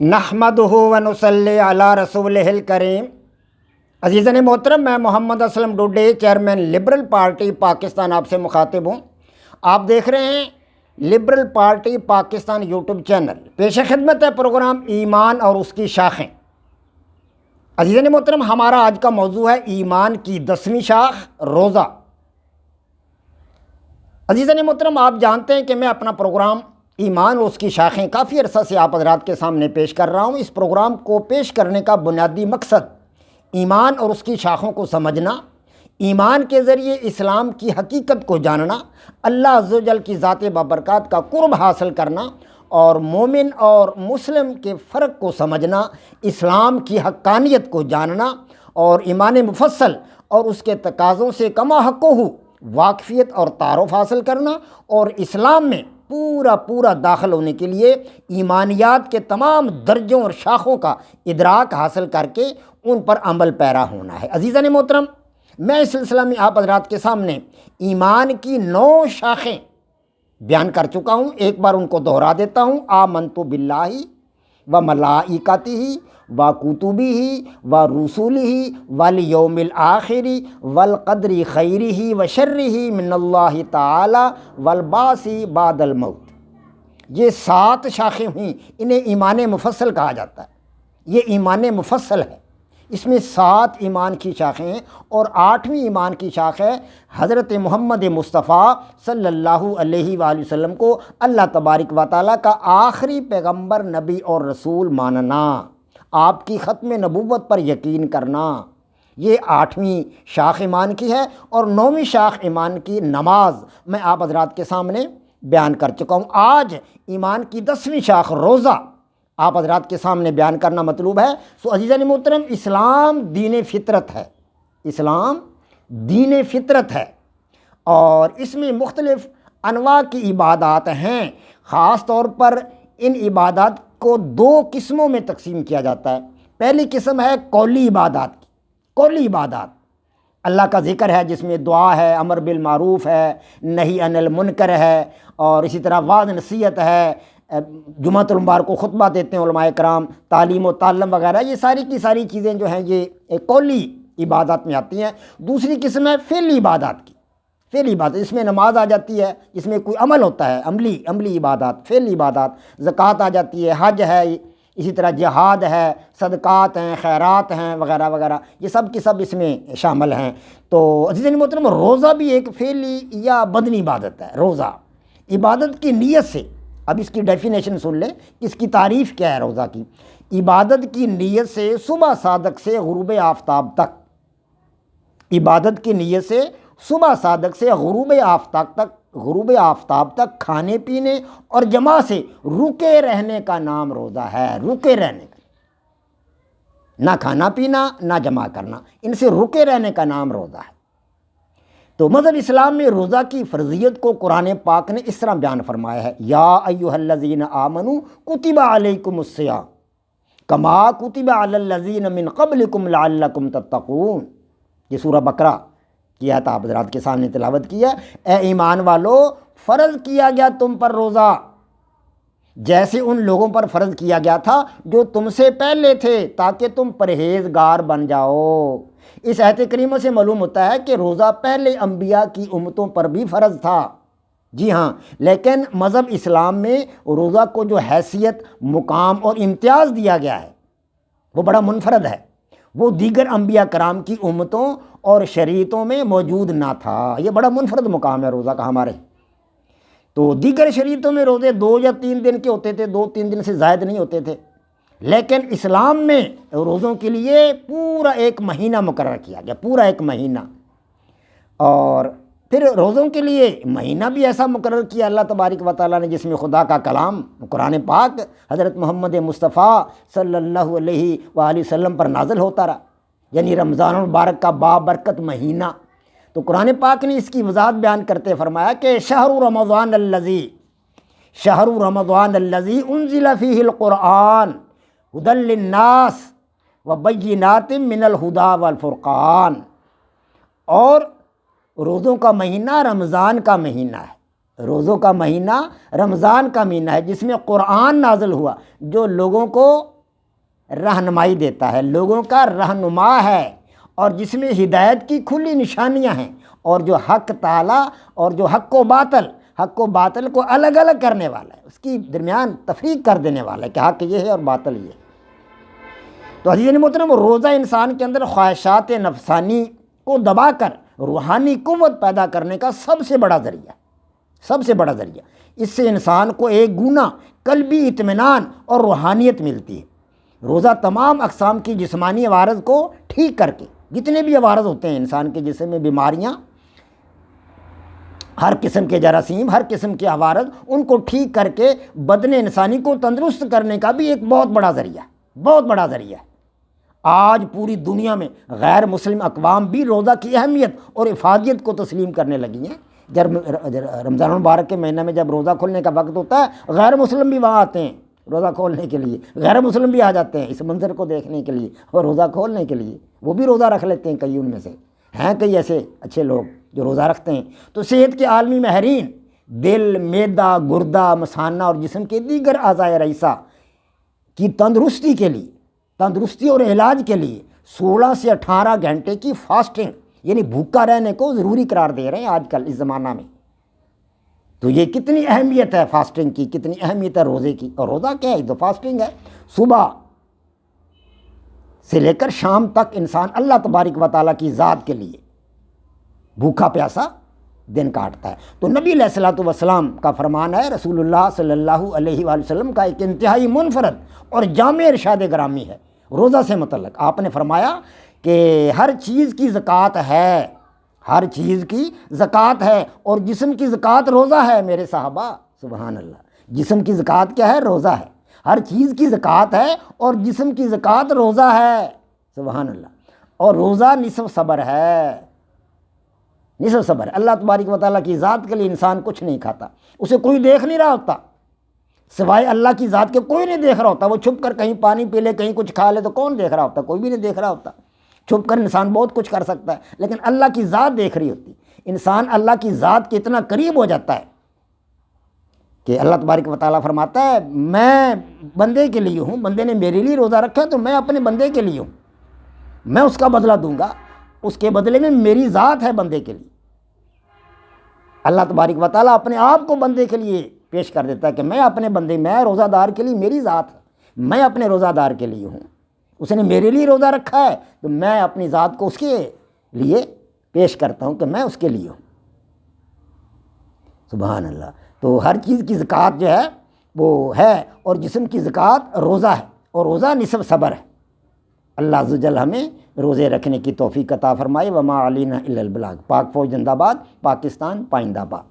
نحمدہ ونصلی علی رسولہ الکریم۔ عزیزان محترم، میں Muhammad Aslam Dode, chairman liberal party Pakistan, آپ سے مخاطب ہوں۔ آپ دیکھ رہے ہیں liberal party Pakistan YouTube channel. پیش خدمت ہے پروگرام ایمان اور اس کی شاخیں۔ عزیزان محترم، ہمارا آج کا موضوع ہے ایمان کی 10ویں شاخ، روزہ۔ عزیزان محترم، آپ جانتے ہیں کہ میں اپنا پروگرام ایمان اور اس کی شاخیں کافی عرصہ سے آپ حضرات کے سامنے پیش کر رہا ہوں۔ اس پروگرام کو پیش کرنے کا بنیادی مقصد ایمان اور اس کی شاخوں کو سمجھنا، ایمان کے ذریعے اسلام کی حقیقت کو جاننا، اللہ عز و جل کی ذات بابرکات کا قرب حاصل کرنا اور مومن اور مسلم کے فرق کو سمجھنا، اسلام کی حقانیت کو جاننا اور ایمان مفصل اور اس کے تقاضوں سے کما حقہ واقفیت اور تعارف حاصل کرنا اور اسلام میں پورا داخل ہونے کے لیے ایمانیات کے تمام درجوں اور شاخوں کا ادراک حاصل کر کے ان پر عمل پیرا ہونا ہے۔ عزیزان محترم، میں اس سلسلہ میں آپ حضرات کے سامنے ایمان کی 9 شاخیں بیان کر چکا ہوں۔ ایک بار ان کو دہرا دیتا ہوں۔ آمنت باللہ و ملائکتہ و کتبہ و رسلہ والیوم الآخر والقدر خیرہ و شرہ من اللہ تعالی والبعث بعد الموت۔ یہ 7 شاخیں ہوئیں، انہیں ایمان مفصل کہا جاتا ہے۔ یہ ایمان مفصل ہے، اس میں 7 ایمان کی شاخیں ہیں اور 8ویں ایمان کی شاخ ہے حضرت محمد مصطفیٰ صلی اللہ علیہ وآلہ وسلم کو اللہ تبارک و تعالیٰ کا آخری پیغمبر، نبی اور رسول ماننا، آپ کی ختم نبوت پر یقین کرنا۔ یہ 8ویں شاخ ایمان کی ہے اور 9ویں شاخ ایمان کی نماز میں آپ حضرات کے سامنے بیان کر چکا ہوں۔ آج ایمان کی 10ویں شاخ روزہ آپ حضرات کے سامنے بیان کرنا مطلوب ہے۔ عزیزان محترم، اسلام دین فطرت ہے، اسلام دین فطرت ہے اور اس میں مختلف انواع کی عبادات ہیں۔ خاص طور پر ان عبادات کو 2 قسموں میں تقسیم کیا جاتا ہے۔ پہلی قسم ہے قولی عبادات کی۔ قولی عبادات اللہ کا ذکر ہے، جس میں دعا ہے، امر بالمعروف ہے، نہی عن المنکر ہے اور اسی طرح وعظ نصیحت ہے، جمعۃ المبارک کو خطبہ دیتے ہیں علماء کرام، تعلیم و تعلم وغیرہ، یہ ساری کی ساری چیزیں جو ہیں یہ ایک قولی عبادات میں آتی ہیں۔ دوسری قسم ہے فعلی عبادات کی۔ فعلی عبادت اس میں نماز آ جاتی ہے، اس میں کوئی عمل ہوتا ہے، عملی عبادات، فعلی عبادات، زکوٰۃ آ جاتی ہے، حج ہے، اسی طرح جہاد ہے، صدقات ہیں، خیرات ہیں وغیرہ وغیرہ، یہ سب کی سب اس میں شامل ہیں۔ تو عزیزان محترم، روزہ بھی ایک فعلی یا بدنی عبادت ہے۔ روزہ عبادت کی نیت سے، اب اس کی ڈیفینیشن سن لیں، اس کی تعریف کیا ہے روزہ کی۔ عبادت کی نیت سے صبح صادق سے غروب آفتاب تک، عبادت کی نیت سے صبح صادق سے غروب آفتاب تک کھانے پینے اور جمع سے رکے رہنے کا نام روزہ ہے۔ رکے رہنے کا، نہ کھانا پینا نہ جمع کرنا، ان سے رکے رہنے کا نام روزہ ہے۔ تو مذہب اسلام میں روزہ کی فرضیت کو قرآن پاک نے اس طرح بیان فرمایا ہے، یا ایھا الذین آمنوا کتب علیکم الصیام کما کتب علی الذین من قبلکم لعلکم تتقون۔ یہ سورہ بقرہ کی آیت آپ حضرات کے سامنے تلاوت کی ہے۔ اے ایمان والو، فرض کیا گیا تم پر روزہ جیسے ان لوگوں پر فرض کیا گیا تھا جو تم سے پہلے تھے، تاکہ تم پرہیزگار بن جاؤ۔ اس آیت کریمہ سے معلوم ہوتا ہے کہ روزہ پہلے انبیاء کی امتوں پر بھی فرض تھا، جی ہاں، لیکن مذہب اسلام میں روزہ کو جو حیثیت، مقام اور امتیاز دیا گیا ہے وہ بڑا منفرد ہے، وہ دیگر انبیاء کرام کی امتوں اور شریعتوں میں موجود نہ تھا۔ یہ بڑا منفرد مقام ہے روزہ کا ہمارے۔ تو دیگر شریعتوں میں روزے 2 یا 3 دن کے ہوتے تھے، 2-3 دن سے زائد نہیں ہوتے تھے، لیکن اسلام میں روزوں کے لیے پورا 1 مہینہ مقرر کیا گیا، پورا 1 مہینہ۔ اور پھر روزوں کے لیے مہینہ بھی ایسا مقرر کیا اللہ تبارک و تعالیٰ نے، جس میں خدا کا کلام قرآن پاک حضرت محمد مصطفیٰ صلی اللہ علیہ وآلہ وسلم پر نازل ہوتا رہا، یعنی رمضان المبارک کا بابرکت مہینہ۔ تو قرآن پاک نے اس کی وضاحت بیان کرتے فرمایا کہ شہر رمضان الذی انزل فیہ القرآن ھدی للناس وبینات من الھدی والفرقان، اور روزوں کا مہینہ رمضان کا مہینہ ہے۔ روزوں کا مہینہ رمضان کا مہینہ ہے جس میں قرآن نازل ہوا، جو لوگوں کو رہنمائی دیتا ہے، لوگوں کا رہنما ہے، اور جس میں ہدایت کی کھلی نشانیاں ہیں، اور جو حق تعالیٰ اور جو حق و باطل کو الگ الگ کرنے والا ہے، اس کی درمیان تفریق کر دینے والا ہے کہ حق یہ ہے اور باطل یہ ہے۔ تو عزیزان محترم، روزہ انسان کے اندر خواہشات نفسانی کو دبا کر روحانی قوت پیدا کرنے کا سب سے بڑا ذریعہ، اس سے انسان کو ایک گنا قلبی اطمینان اور روحانیت ملتی ہے۔ روزہ تمام اقسام کی جسمانی عوارض کو ٹھیک کر کے، جتنے بھی عوارض ہوتے ہیں انسان کے جسم میں، بیماریاں، ہر قسم کے جراثیم، ہر قسم کے عوارض، ان کو ٹھیک کر کے بدن انسانی کو تندرست کرنے کا بھی ایک بہت بڑا ذریعہ ہے۔ آج پوری دنیا میں غیر مسلم اقوام بھی روزہ کی اہمیت اور افادیت کو تسلیم کرنے لگی ہیں۔ جب رمضان المبارک کے مہینہ میں جب روزہ کھولنے کا وقت ہوتا ہے، غیر مسلم بھی وہاں آتے ہیں روزہ کھولنے کے لیے، غیر مسلم بھی آ جاتے ہیں اس منظر کو دیکھنے کے لیے اور روزہ کھولنے کے لیے، وہ بھی روزہ رکھ لیتے ہیں۔ کئی ان میں سے ہیں کئی ایسے اچھے لوگ جو روزہ رکھتے ہیں۔ تو صحت کے عالمی ماہرین دل، معدہ، گردہ، مثانہ اور جسم کے دیگر اعضائے رئیسہ کی تندرستی اور علاج کے لیے 16 سے 18 گھنٹے کی فاسٹنگ یعنی بھوکا رہنے کو ضروری قرار دے رہے ہیں آج کل اس زمانہ میں۔ تو یہ کتنی اہمیت ہے فاسٹنگ کی، کتنی اہمیت ہے روزے کی۔ اور روزہ کیا ہے؟ تو فاسٹنگ ہے۔ صبح سے لے کر شام تک انسان اللہ تبارک و تعالیٰ کی ذات کے لیے بھوکا پیاسا دن کاٹتا ہے۔ تو نبی علیہ الصلوۃ والسلام کا فرمان ہے، رسول اللہ صلی اللہ علیہ وآلہ وسلم کا ایک انتہائی منفرد اور جامع ارشاد گرامی ہے روزہ سے متعلق۔ آپ نے فرمایا کہ ہر چیز کی زکوٰۃ ہے اور جسم کی زکوٰۃ روزہ ہے۔ میرے صحابہ سبحان اللہ، جسم کی زکوٰۃ کیا ہے؟ روزہ ہے۔ ہر چیز کی زکوٰۃ ہے اور جسم کی زکوٰۃ روزہ ہے، سبحان اللہ۔ اور روزہ نصف صبر ہے، نصف صبر۔ اللہ تبارک و تعالیٰ کی ذات کے لیے انسان کچھ نہیں کھاتا، اسے کوئی دیکھ نہیں رہا ہوتا سوائے اللہ کی ذات کے، کوئی نہیں دیکھ رہا ہوتا۔ وہ چھپ کر کہیں پانی پی لے، کہیں کچھ کھا لے تو کون دیکھ رہا ہوتا؟ کوئی بھی نہیں دیکھ رہا ہوتا۔ چھپ کر انسان بہت کچھ کر سکتا ہے، لیکن اللہ کی ذات دیکھ رہی ہوتی۔ انسان اللہ کی ذات کے اتنا قریب ہو جاتا ہے کہ اللہ تبارک و تعالیٰ فرماتا ہے میں بندے کے لیے ہوں، بندے نے میرے لیے روزہ رکھا تو میں اپنے بندے کے لیے ہوں، میں اس کا بدلہ دوں گا، اس کے بدلے میں میری ذات ہے بندے کے لیے۔ اللہ تبارک و تعالیٰ اپنے آپ کو بندے کے لیے پیش کر دیتا ہے کہ میں اپنے بندے، میں روزہ دار کے لیے میری ذات ہے، میں اپنے روزہ دار کے لیے ہوں، اس نے میرے لیے روزہ رکھا ہے تو میں اپنی ذات کو اس کے لیے پیش کرتا ہوں کہ میں اس کے لیے ہوں، سبحان اللہ۔ تو ہر چیز کی زکوٰۃ جو ہے وہ ہے، اور جسم کی زکوٰۃ روزہ ہے، اور روزہ نصف صبر ہے۔ اللہ عز و جل ہمیں روزے رکھنے کی توفیق عطا فرمائے۔ وما علینا الا البلاغ۔ پاک فوج زندہ باد، پاکستان پائندہ باد۔